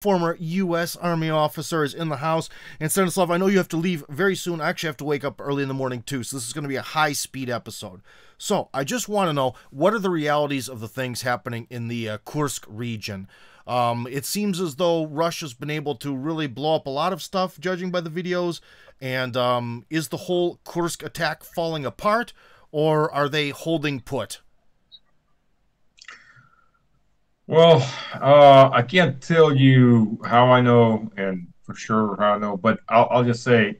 former U.S. Army officer, is in the house. And Stanislav, I know you have to leave very soon. I actually have to wake up early in the morning too, so this is going to be a high-speed episode. So I just want to know, what are the realities of the things happening in the Kursk region? It seems as though Russia's been able to really blow up a lot of stuff, judging by the videos. And is the whole Kursk attack falling apart, or are they holding put? Well, I can't tell you how I know and for sure how I know, but I'll just say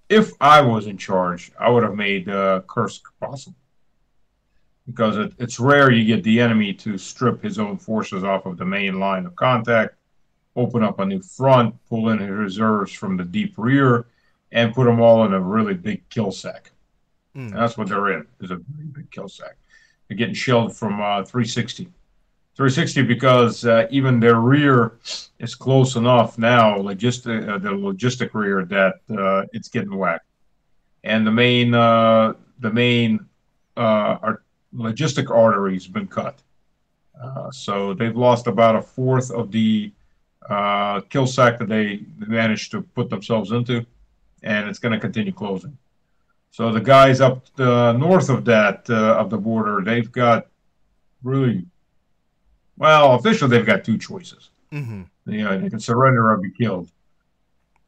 if I was in charge, I would have made Kursk possible because it's rare you get the enemy to strip his own forces off of the main line of contact, open up a new front, pull in his reserves from the deep rear, and put them all in a really big kill sack. And Mm. that's what they're in, is a really big kill sack. They're getting shelled from 360. 360 because even their rear is close enough now, the logistic rear, that it's getting whacked. And the main logistic artery's been cut. So they've lost about a fourth of the kill sack that they managed to put themselves into, and it's going to continue closing. So the guys up north of that of the border, they've got really well, officially they've got two choices. Mm-hmm. You know, they can surrender or be killed.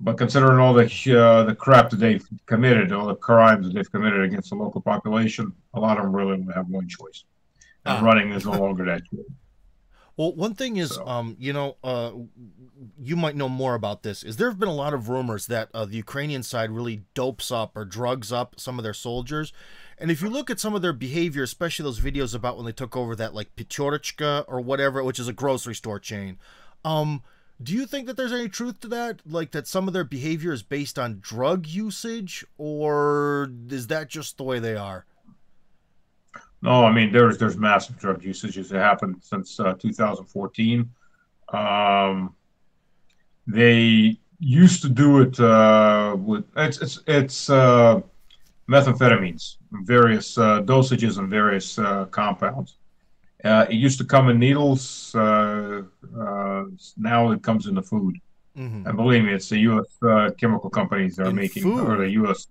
But considering all the crap that they've committed, all the crimes that they've committed against the local population, a lot of them really only have one choice, and Ah. running is no longer that choice. Well, one thing is, So, you might know more about this. Is there have been a lot of rumors that the Ukrainian side really dopes up or drugs up some of their soldiers, and if you look at some of their behavior, especially those videos about when they took over that like Pichorочка or whatever, which is a grocery store chain, um, do you think that there's any truth to that? Like that some of their behavior is based on drug usage, or is that just the way they are? no, I mean there's massive drug usage that happened since 2014. Um, they used to do it with it's methamphetamines, various dosages and various compounds. It used to come in needles. Now it comes in the food. Mm-hmm. And believe me, it's the U.S. Chemical companies that are In making, or the food. U.S.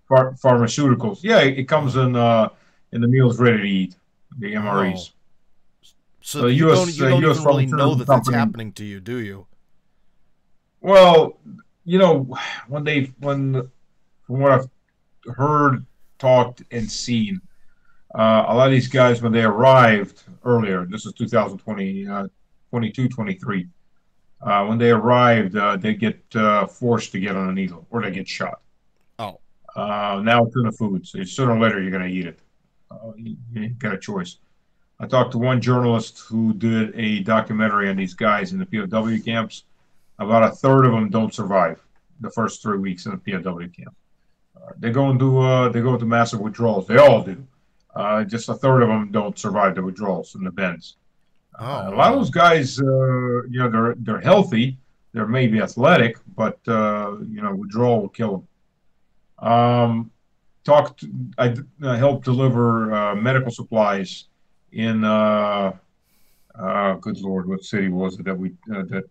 Pharmaceuticals. Yeah, it comes Oh. in the meals ready to eat, the Oh. MREs. So So the you don't U.S. you don't U.S. even really know pharmaceutical that that's company. happening to you, do you? Well, you know, when from what I've heard, talked, and seen, a lot of these guys when they arrived earlier, this is 2020, 22, 23. When they arrived, they get forced to get on a needle or they get shot. Oh. Now it's in the food, so sooner or later you're going to eat it. You ain't got a choice. I talked to one journalist who did a documentary on these guys in the POW camps. About a third of them don't survive the first 3 weeks in the POW camp. They go into massive withdrawals. They all do. Just a third of them don't survive the withdrawals and the bends. Oh, A lot of those wow. guys, they're healthy, they're maybe athletic, but withdrawal will kill them. Talked, I helped deliver medical supplies in good lord, what city was it that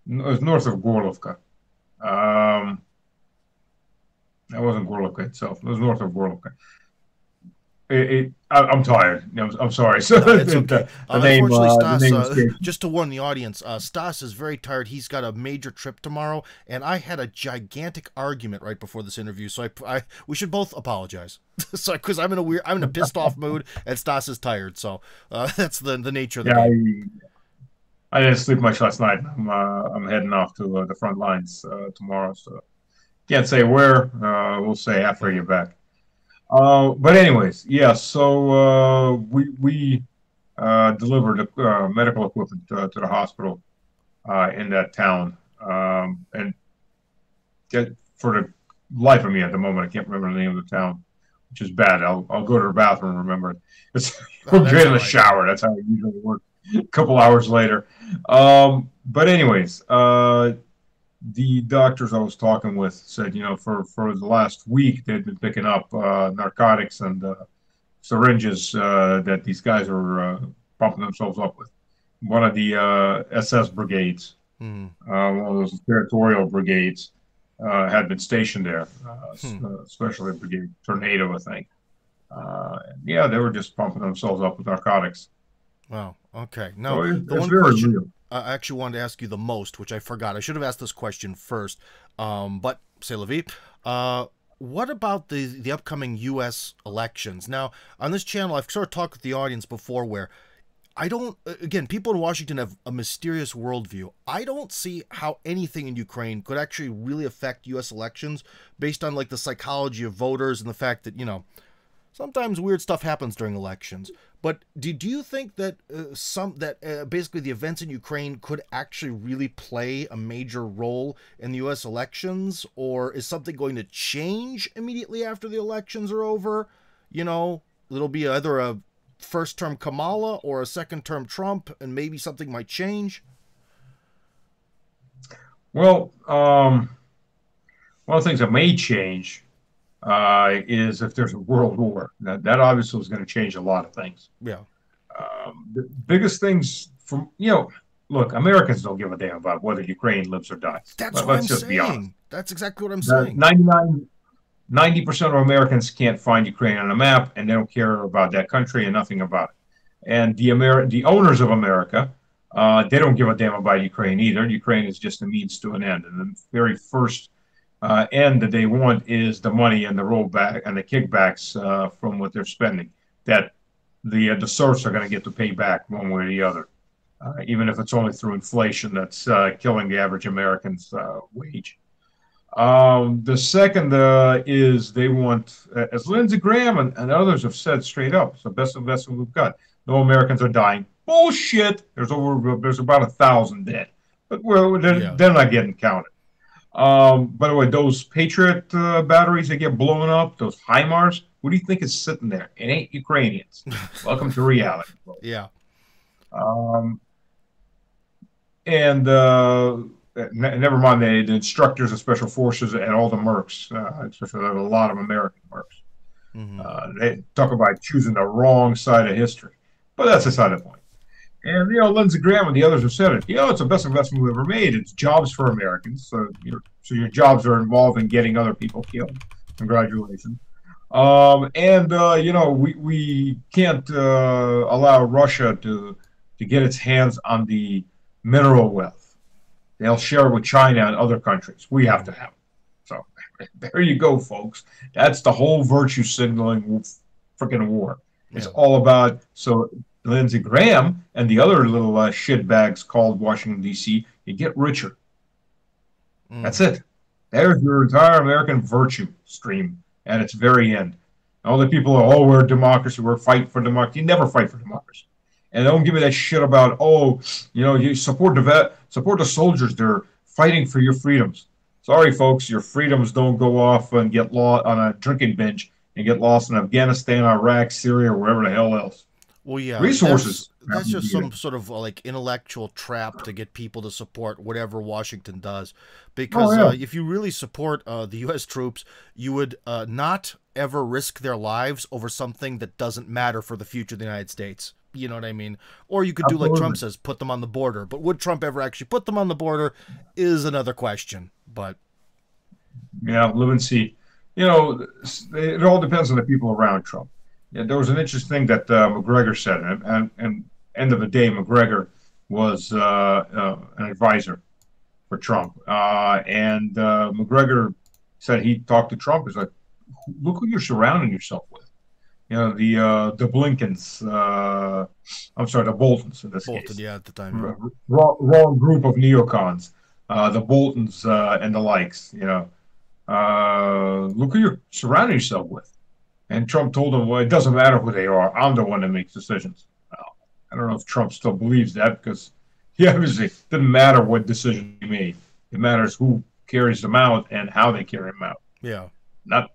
it was north of Gorlovka. Um, that wasn't Gorlovka itself. It was north of Gorlovka. I'm tired. I'm sorry. So It's okay. Unfortunately, the Stas, name escapes me. just to warn the audience, Stas is very tired. He's got a major trip tomorrow, and I had a gigantic argument right before this interview, so we should both apologize. So, because I'm in a pissed off mood, and Stas is tired, so that's the nature of the Yeah, game. I didn't sleep much last night. I'm heading off to the front lines tomorrow, so can't say where. We'll say after I Mm. get back. But anyways, yeah. So we delivered medical equipment to the hospital in that town, and for the life of me at the moment, I can't remember the name of the town, which is bad. I'll go to the bathroom and remember it. It's Oh, we're that's getting all in the right. shower. That's how it usually works. A couple hours later. But anyways, the doctors I was talking with said, for the last week they've been picking up narcotics and syringes that these guys are pumping themselves up with. one of the SS brigades, Hmm. one of those territorial brigades, had been stationed there, Hmm. especially Brigade Tornado, I think. Yeah, they were just pumping themselves up with narcotics. Wow. Okay. Now, So the it's one very question real. I actually wanted to ask you the most, which I forgot. I should have asked this question first. But c'est la vie. Uh, what about the upcoming U.S. elections? Now, on this channel, I've sort of talked with the audience before, where I don't. Again, people in Washington have a mysterious worldview. I don't see how anything in Ukraine could actually really affect U.S. elections based on like the psychology of voters and the fact that sometimes weird stuff happens during elections. But do you think that basically the events in Ukraine could actually really play a major role in the U.S. elections, or is something going to change immediately after the elections are over? It'll be either a first term Kamala or a second term Trump, and maybe something might change. Well, one of the things that may change is if there's a world war. That obviously is going to change a lot of things. Yeah, The biggest things from, look, Americans don't give a damn about whether Ukraine lives or dies. that's what Let's I'm just be honest. saying. That's exactly what I'm The saying. 99 90% of Americans can't find Ukraine on a map, and they don't care about that country and nothing about it. And the owners of America, they don't give a damn about Ukraine either. Ukraine is just a means to an end. And the very first end that they want is the money and the rollback and the kickbacks from what they're spending. That the serfs are going to get to pay back one way or the other, even if it's only through inflation that's killing the average American's wage. The second is they want, as Lindsey Graham and others have said straight up, it's the best investment we've got. No Americans are dying. Bullshit. There's about 1,000 dead, but Yeah. they're not getting counted. By the way, those Patriot batteries that get blown up, those HIMARS, who do you think is sitting there? It ain't Ukrainians. Welcome to reality. Yeah. Um, and never mind the instructors of special forces and all the mercs, especially a lot of American mercs. Hmm. They talk about choosing the wrong side of history, but that's aside the point. And Lindsey Graham and the others have said it. It's the best investment we've ever made. It's jobs for Americans. So your jobs are involved in getting other people killed. Congratulations. We can't allow Russia to get its hands on the mineral wealth. They'll share it with China and other countries. We have to have it. So there you go, folks. That's the whole virtue signaling freaking war. It's Yeah. all about Lindsey Graham and the other little shitbags called Washington, D.C., you get richer. Mm. That's it. There's your entire American virtue stream at its very end. All the people are, we're democracy, we're fighting for democracy. You never fight for democracy. And don't give me that shit about, you support support the soldiers. They're fighting for your freedoms. Sorry, folks, your freedoms don't go off and get lost on a drinking binge and get lost in Afghanistan, Iraq, Syria, or wherever the hell else. Well, yeah, Resources. that's just some sort of like intellectual trap to get people to support whatever Washington does, because Yeah. if you really support the U.S. troops, you would not ever risk their lives over something that doesn't matter for the future of the United States. You know what I mean? Or you could do like Trump says, put them on the border. But would Trump ever actually put them on the border is another question. But yeah, live and see. It all depends on the people around Trump. Yeah, there was an interesting thing that McGregor said, and end of the day, McGregor was an advisor for Trump, and McGregor said he talked to Trump. He's like, look who you're surrounding yourself with. The Blinkens. I'm sorry, the Boltons in this Bolton, case. yeah, at the time. Yeah. Wrong group of neocons. The Boltons and the likes. Look who you're surrounding yourself with. And Trump told him, well, it doesn't matter who they are. I'm the one that makes decisions. Well, I don't know if Trump still believes that, because he obviously didn't matter what decision he made. It matters who carries them out and how they carry them out. Yeah. Not.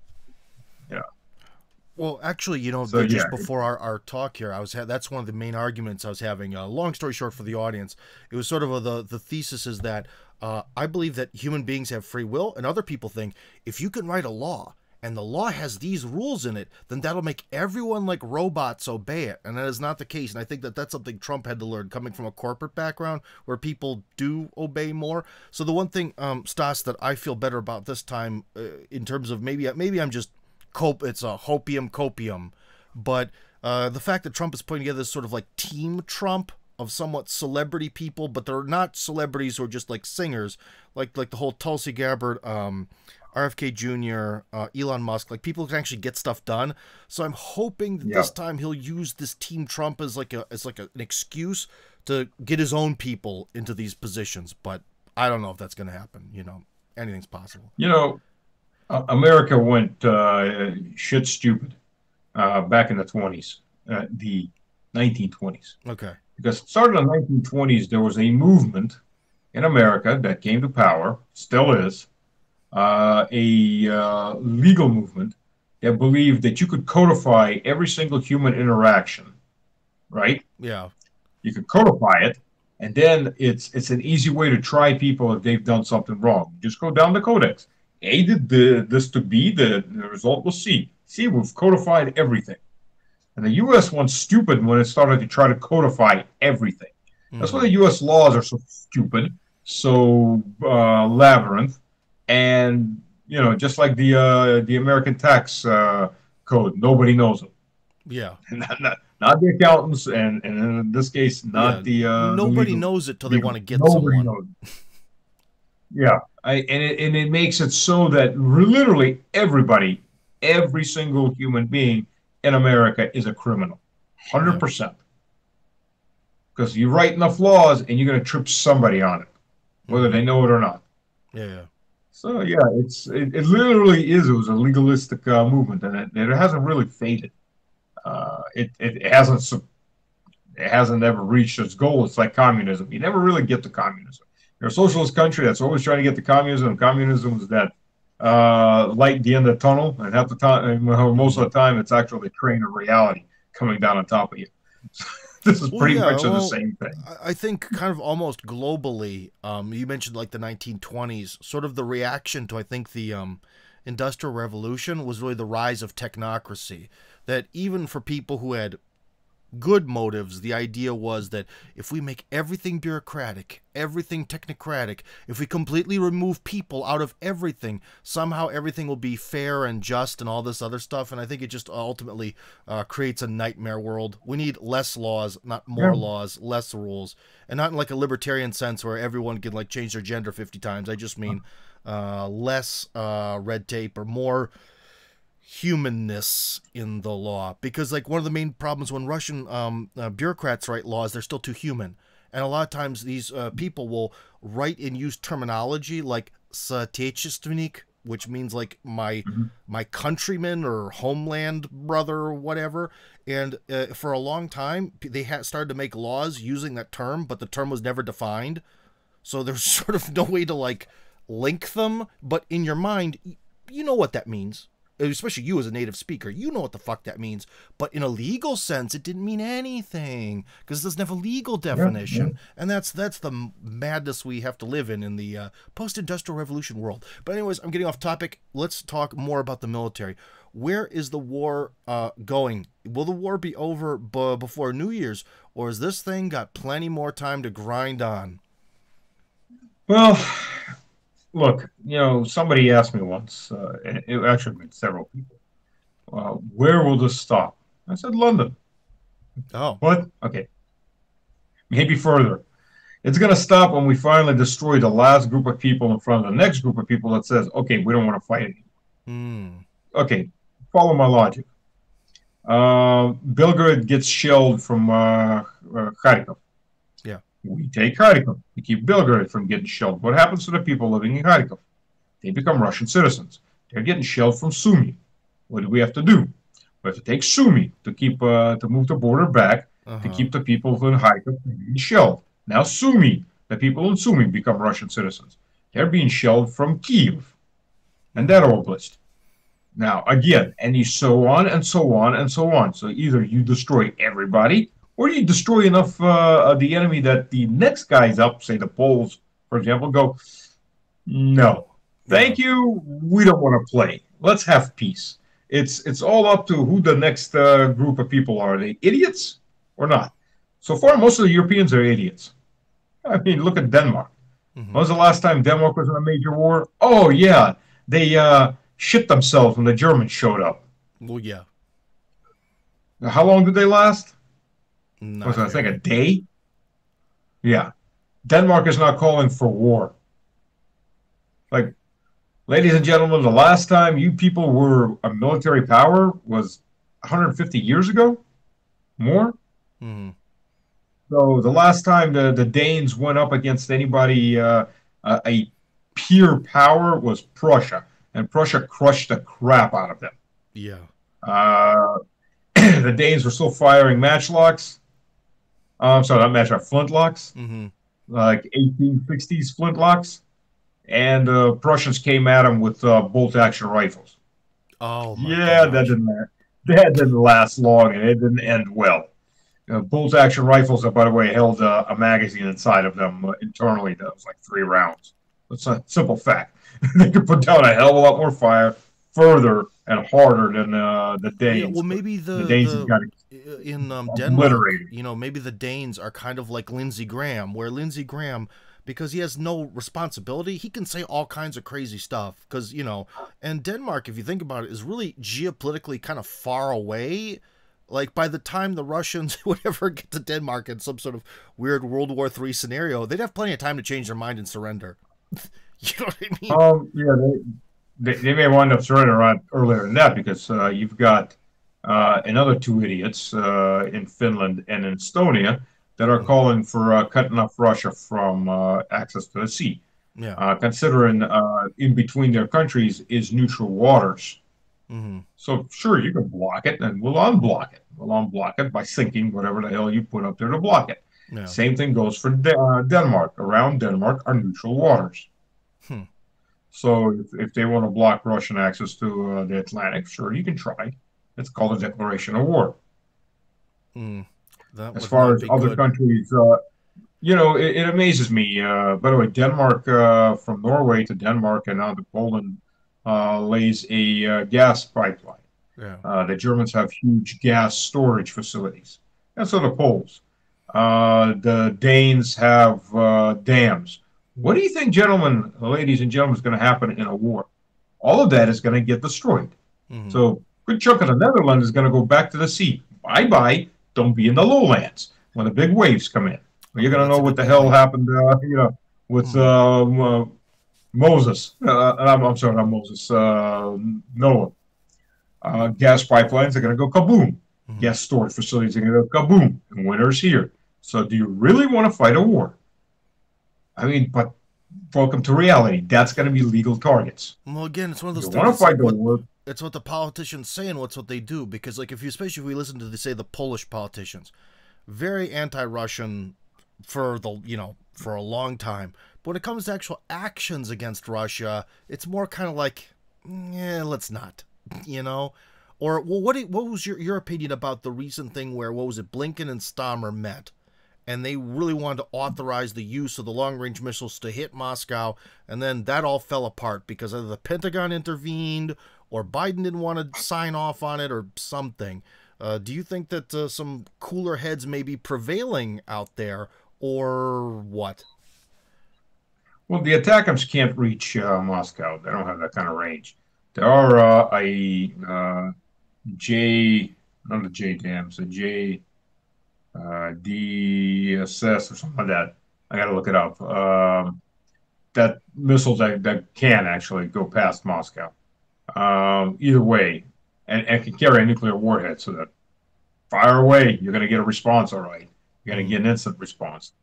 Well, actually, just before our talk here, that's one of the main arguments I was having. Long story short, for the audience, it was sort of the thesis is that I believe that human beings have free will, and other people think if you can write a law and the law has these rules in it, then that'll make everyone like robots obey it. And that is not the case. And I think that that's something Trump had to learn coming from a corporate background where people do obey more. So the one thing, Stas, that I feel better about this time in terms of maybe I'm just it's a hopium copium, but the fact that Trump is putting together this sort of like team Trump of somewhat celebrity people, but they're not celebrities who are just like singers, like the whole Tulsi Gabbard, RFK Jr., Elon Musk, like people who can actually get stuff done. So I'm hoping that this time he'll use this Team Trump as an excuse to get his own people into these positions. But I don't know if that's going to happen. You know, anything's possible. You know, America went shit stupid back in the 20s, the 1920s. Okay. Because it started in the 1920s, there was a movement in America that came to power, still is, a legal movement that believed that you could codify every single human interaction, right? Yeah. You could codify it, and then it's an easy way to try people if they've done something wrong. Just go down the codex. A did this to B, the result was C. C, we've codified everything. And the U.S. went stupid when it started to try to codify everything. That's why the U.S. laws are so stupid, so labyrinth, and you know, just like the American tax code, nobody knows them. Yeah, not the accountants, and in this case, not the nobody knows it till they want to get someone. Knows it. Yeah, and it makes it so that literally everybody, every single human being in America is a criminal, 100%. Because you write enough laws and you're going to trip somebody on it, whether they know it or not. Yeah. So yeah, it literally is. It was a legalistic movement, and it hasn't really faded. It hasn't ever reached its goal. It's like communism. You never really get to communism. You're a socialist country that's always trying to get to communism. Communism is that light at the end of the tunnel, and half the time, most of the time, it's actually a train of reality coming down on top of you. This is pretty much the same thing. I think kind of almost globally, you mentioned like the 1920s, sort of the reaction to, I think, the Industrial Revolution was really the rise of technocracy. That even for people who had good motives, the idea was that if we make everything bureaucratic, everything technocratic, if we completely remove people out of everything, somehow everything will be fair and just and all this other stuff. And I think it just ultimately creates a nightmare world. We need less laws, not more laws, less rules, and not in like a libertarian sense where everyone can like change their gender 50 times. I just mean less red tape or more humanness in the law, because like one of the main problems when Russian bureaucrats write laws, they're still too human, and a lot of times these people will write and use terminology like "соотечественник," which means like my countryman or homeland brother or whatever, and for a long time they had started to make laws using that term, but the term was never defined, so there's sort of no way to like link them, but in your mind you know what that means. Especially you as a native speaker, you know what the fuck that means. But in a legal sense, it didn't mean anything because it doesn't have a legal definition. And that's the madness we have to live in the post-industrial revolution world. But anyways, I'm getting off topic. Let's talk more about the military. Where is the war going? Will the war be over before New Year's, or has this thing got plenty more time to grind on? Well, look, you know, somebody asked me once, it actually been several people, where will this stop? I said, London. Oh. What? Okay. Maybe further. It's going to stop when we finally destroy the last group of people in front of the next group of people that says, okay, we don't want to fight anymore. Okay, follow my logic. Belgrade gets shelled from Kharkov. We take Kharkov. We keep Belgrade from getting shelled. What happens to the people living in Kharkov? They become Russian citizens. They're getting shelled from Sumy. What do we have to do? We have to take Sumy to keep to move the border back to keep the people in Kharkov from being shelled. Now Sumy, the people in Sumy become Russian citizens. They're being shelled from Kiev and that oblast. Now again, and so on and so on and so on. So either you destroy everybody, or you destroy enough of the enemy that the next guys up, say the Poles, for example, go, no, thank you, we don't want to play. let's have peace. It's all up to who the next group of people are. Are they idiots or not? So far, most of the Europeans are idiots. I mean, look at Denmark. Hmm. When was the last time Denmark was in a major war? Oh yeah, they shit themselves when the Germans showed up. Well, yeah, How long did they last? Was not it, I think, a very. day? Yeah. Denmark is not calling for war. Like, ladies and gentlemen, the last time you people were a military power was 150 years ago, more. Hmm. So the last time the Danes went up against anybody, a peer power, was Prussia, and Prussia crushed the crap out of them. Yeah. Uh, the Danes were still firing matchlocks. I'm sorry, not matchlocks, flintlocks, Hmm. like 1860s flintlocks, and Prussians came at them with bolt-action rifles. Oh my Yeah, gosh. that didn't last long, and it didn't end well. Bolt-action rifles, by the way, held a magazine inside of them internally that was like 3 rounds. That's a simple fact. They could put down a hell of a lot more fire, further and harder than the Yeah, well, Danes. But maybe the Danes just got in Denmark, obliterated. maybe the Danes are kind of like Lindsey Graham, where Lindsey Graham, because he has no responsibility, he can say all kinds of crazy stuff. Because and Denmark, if you think about it, is really geopolitically kind of far away. Like by the time the Russians would ever get to Denmark in some sort of weird World War III scenario, they'd have plenty of time to change their mind and surrender. You know what I mean? Yeah, they may wind up surrendering around earlier than that because you've got another two idiots in Finland and in Estonia that are Hmm. calling for cutting off Russia from access to the sea. Yeah. Considering in between their countries is neutral waters. Hmm. So sure, you can block it, and we'll unblock it. We'll unblock it by sinking whatever the hell you put up there to block it. Yeah. Same thing goes for Denmark. Around Denmark are neutral waters. Hmm. So if they want to block Russian access to the Atlantic, sure, you can try. It's called a declaration of war. Mm. That As would far not as be other good. countries, it amazes me. By the way, Denmark, from Norway to Denmark and on to Poland, lays a gas pipeline. Yeah. The Germans have huge gas storage facilities, and so the Poles. The Danes have dams. What do you think, gentlemen, ladies and gentlemen, is going to happen in a war? All of that is going to get destroyed. Hmm. So a good chunk of the Netherlands is going to go back to the sea. Bye bye. Don't be in the lowlands when the big waves come in. You're Oh, going to that's know a what good the hell point. happened, with Hmm. Moses. I'm sorry, not Moses. Noah. Gas pipelines are going to go kaboom. Hmm. Gas storage facilities are going to go kaboom. And winter's here. So do you really want to fight a war? I mean, but welcome to reality. That's going to be legal targets. Well, again, it's one of those You things. want to It's like fight the war? it's what the politicians say and what's what they do. Because, like, especially if we listen to say the Polish politicians, very anti-Russian for for a long time. But when it comes to actual actions against Russia, it's more kind of like, yeah, let's not, you know. Or well, what was your opinion about the recent thing where what was it, Blinken and Stammer met, and they really wanted to authorize the use of the long range missiles to hit Moscow, and then that all fell apart because either the Pentagon intervened or Biden didn't want to sign off on it or something. Do you think that some cooler heads may be prevailing out there, or what? Well, the attackers can't reach Moscow. They don't have that kind of range. There are J, not the J dams, a J DSS or something like that. I got to look it up. That missiles that can actually go past Moscow. Either way, and can carry a nuclear warhead, so that fire away, you're going to get a response, all right. You're going to Mm-hmm. get an instant response.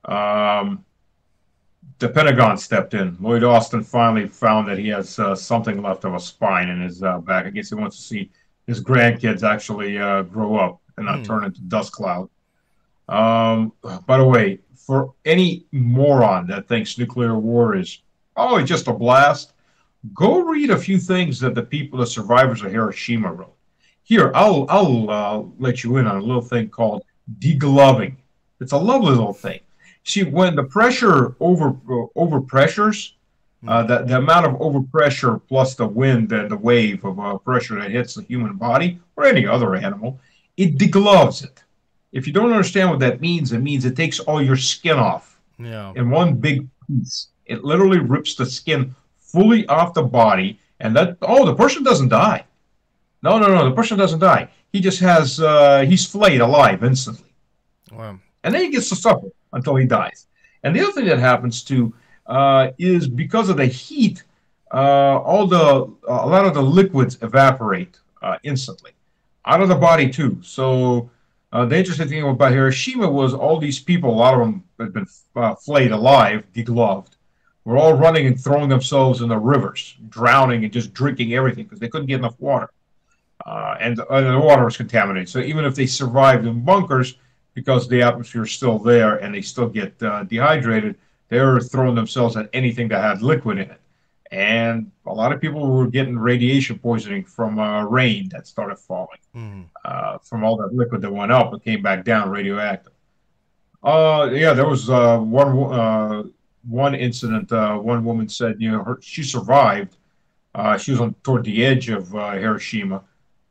Um, the Pentagon stepped in. Lloyd Austin finally found that he has something left of a spine in his back. I guess he wants to see his grandkids actually grow up and not Hmm. turn into dust cloud. By the way, for any moron that thinks nuclear war is oh just a blast, go read a few things that the people, the survivors of Hiroshima, wrote. Here, I'll let you in on a little thing called degloving. It's a lovely little thing. See, when the pressure over pressures, Mm. The amount of overpressure plus the wind and the wave of pressure that hits the human body or any other animal, it degloves it. If you don't understand what that means, it means it takes all your skin off Yeah. in one big piece. It literally rips the skin fully off the body, and the person doesn't die. No, the person doesn't die. He just has he's flayed alive instantly, Wow. and then he gets to suffer until he dies. And the other thing that happens too is because of the heat, a lot of the liquids evaporate instantly out of the body too. So the interesting thing about Hiroshima was all these people, a lot of them had been flayed alive, degloved, were all running and throwing themselves in the rivers, drowning and just drinking everything because they couldn't get enough water. And the water was contaminated. So even if they survived in bunkers, because the atmosphere is still there and they still get dehydrated, they were throwing themselves at anything that had liquid in it. And a lot of people were getting radiation poisoning from rain that started falling, Mm. from all that liquid that went up and came back down radioactive. Yeah, there was one incident. One woman said, she survived. She was toward the edge of Hiroshima,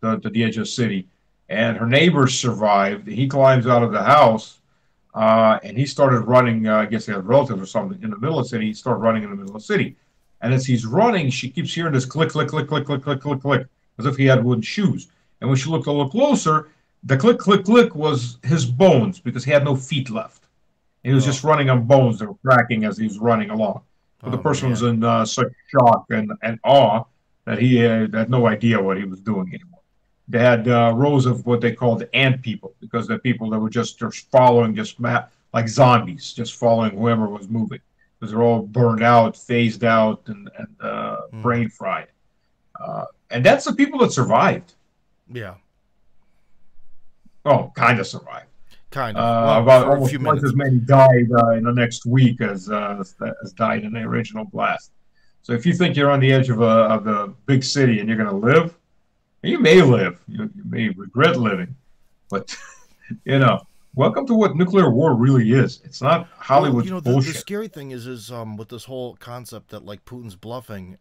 the edge of the city, and her neighbors survived. He climbs out of the house, and he started running. I guess he had relatives or something in the middle of the city. He started running in the middle of the city, and as he's running, she keeps hearing this click, click, click, click, click, click, click, click, as if he had wooden shoes. And when she looked a little closer, the click, click, click was his bones because he had no feet left. He was Oh. just running on bones that were cracking as he was running along. But the Oh person was man. in such shock and awe that he had no idea what he was doing anymore. They had rows of what they called ant people because they're people that were just following, like zombies, just following whoever was moving because they're all burned out, phased out, and Mm. brain fried. And that's the people that survived. Yeah. Oh, kind of survived. Kind of. Well, About for a almost few twice minutes. as many died in the next week as died in the original blast. So if you think you're on the edge of the big city and you're going to live, you may live, you may regret living, but you know, welcome to what nuclear war really is. It's not Well, Hollywood's the bullshit. scary thing is with this whole concept that like Putin's bluffing.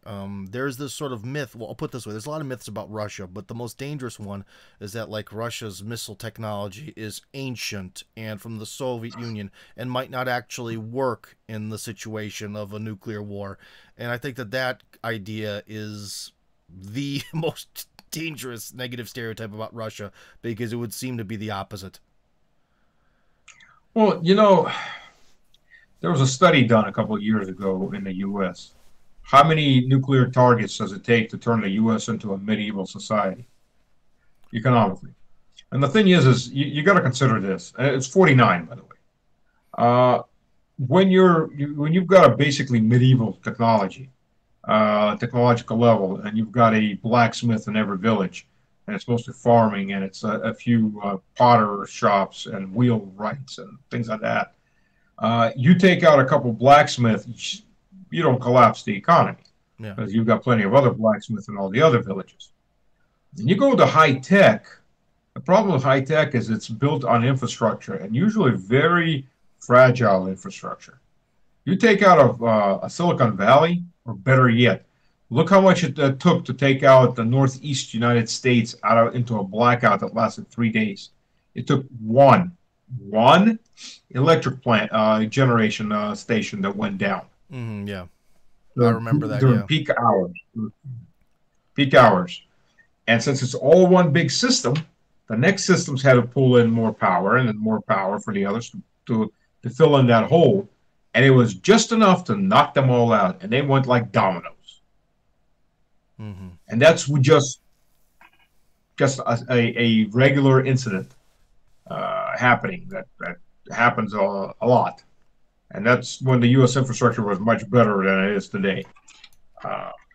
There's this sort of myth. Well, I'll put it this way: there's a lot of myths about Russia, but the most dangerous one is that like Russia's missile technology is ancient and from the Soviet Union and might not actually work in the situation of a nuclear war. And I think that idea is the most dangerous negative stereotype about Russia because it would seem to be the opposite. Well, there was a study done a couple of years ago in the U.S. How many nuclear targets does it take to turn the U.S. into a medieval society economically? And the thing is you got to consider this. It's 49, by the way. Uh, when you've got a basically medieval technological level, and you've got a blacksmith in every village, and it's mostly farming, and it's a few potter shops and wheelwrights and things like that. You take out a couple blacksmiths, you don't collapse the economy Yeah. because you've got plenty of other blacksmiths in all the other villages. And you go to high tech. The problem with high tech is it's built on infrastructure and usually very fragile infrastructure. You take out a Silicon Valley, or better yet, look how much it took to take out the Northeast United States into a blackout that lasted 3 days. It took one electric plant generation station that went down Yeah. I remember that. during Yeah. peak hours. And since it's all one big system, the next systems had to pull in more power and then more power for the others to fill in that hole. And it was just enough to knock them all out. And they went like dominoes. Mm-hmm. And that's just a regular incident happening that happens a lot. And that's when the U.S. infrastructure was much better than it is today.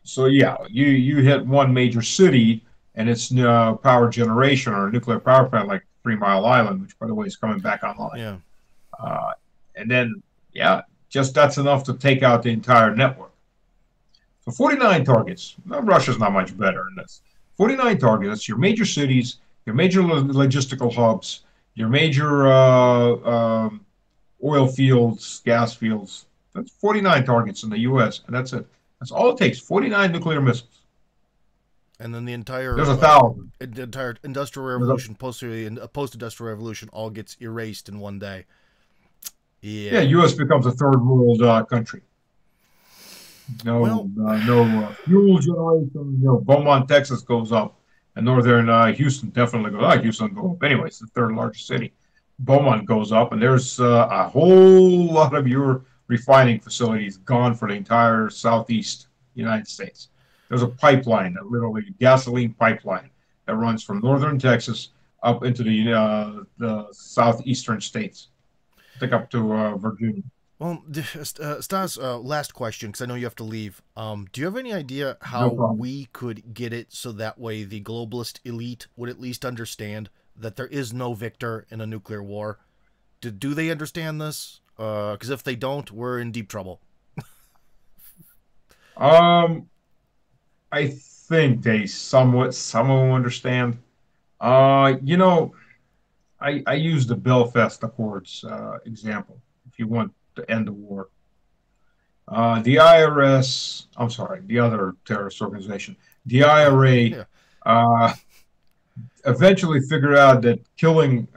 So yeah, you hit one major city and its power generation or a nuclear power plant like 3 Mile Island, which by the way is coming back online. Yeah. Uh, and then yeah, just that's enough to take out the entire network. So 49 targets. Russia's not much better in this. 49 targets. Your major cities, your major logistical hubs, your major oil fields, gas fields. That's 49 targets in the U.S. and that's it. That's all it takes. 49 nuclear missiles. And then the There's 1,000. entire industrial revolution, post-industrial revolution, all gets erased in one day. Yeah, U.S. becomes a third world country. No fuel generation. Beaumont, Texas goes up, and northern Houston definitely goes up. Houston goes up anyway. It's the third largest city. Beaumont goes up, and there's a whole lot of your refining facilities gone for the entire southeast United States. There's a pipeline, literally gasoline pipeline, that runs from northern Texas up into the southeastern states, I think up to Virginia. Well, Stas, last question, because I know you have to leave. Do you have any idea No how problem. we could get it so that way the globalist elite would at least understand that there is no victor in a nuclear war? Do they understand this? Because if they don't, we're in deep trouble. Um, I think they somewhat, some of them understand. Uh, you know, I use the Belfast Accords example. If you want to end the war, the IRS, I'm sorry, the other terrorist organization, the IRA, Yeah. uh, eventually figured out that killing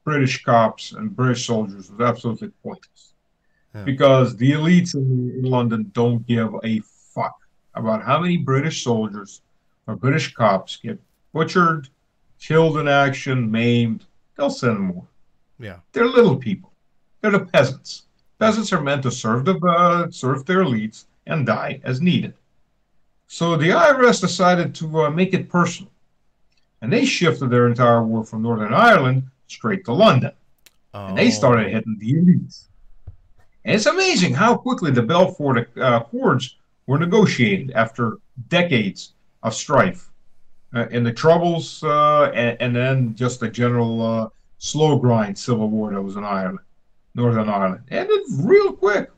British cops and British soldiers was absolutely pointless Yeah. because the elites in London don't give a fuck about how many British soldiers or British cops get butchered, killed in action, maimed. They'll send more. Yeah. They're little people. They're the peasants. Peasants are meant to serve their elites and die as needed. So the IRS decided to make it personal, and they shifted their entire war from Northern Ireland straight to London, and they started Oh. hitting the elites. And it's amazing how quickly the Balfour Accords were negotiated after decades of strife and the troubles, and then just the general slow grind civil war that was in Ireland, Northern Ireland. Ended real quick.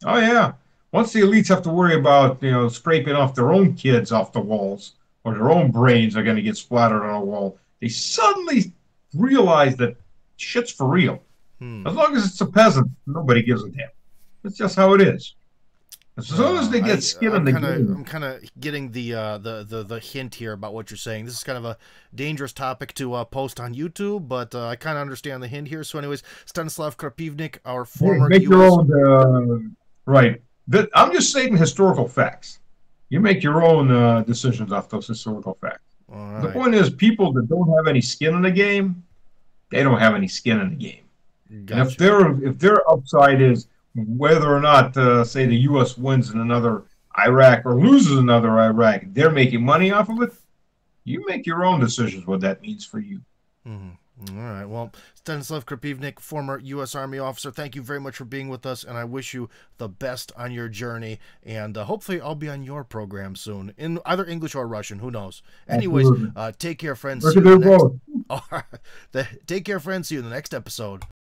Oh, yeah. Once the elites have to worry about, scraping off their own kids off the walls or their own brains are going to get splattered on a wall, they suddenly realize that shit's for real. Hmm. As long as it's a peasant, nobody gives a damn. That's just how it is. As soon as they get skin in the game. I'm kind of getting the hint here about what you're saying. This is kind of a dangerous topic to post on YouTube, but I kind of understand the hint here. So, anyways, Stanislav Krapivnik, our former Make your U.S. own, right. I'm just stating historical facts. You make your own decisions off those historical facts. All The right. point is, people that don't have any skin in the game, they don't have any skin in the game. And if Gotcha. their upside is whether or not, say, the U.S. wins in another Iraq or loses another Iraq, they're making money off of it. You make your own decisions what that means for you. Mhm. All right. Well, Stanislav Krapivnik, former U.S. Army officer, thank you very much for being with us, and I wish you the best on your journey. And hopefully, I'll be on your program soon in either English or Russian. Who knows? Anyways, Absolutely. take care, friends. We See can you in do the next. both. All right. Take care, friends. See you in the next episode.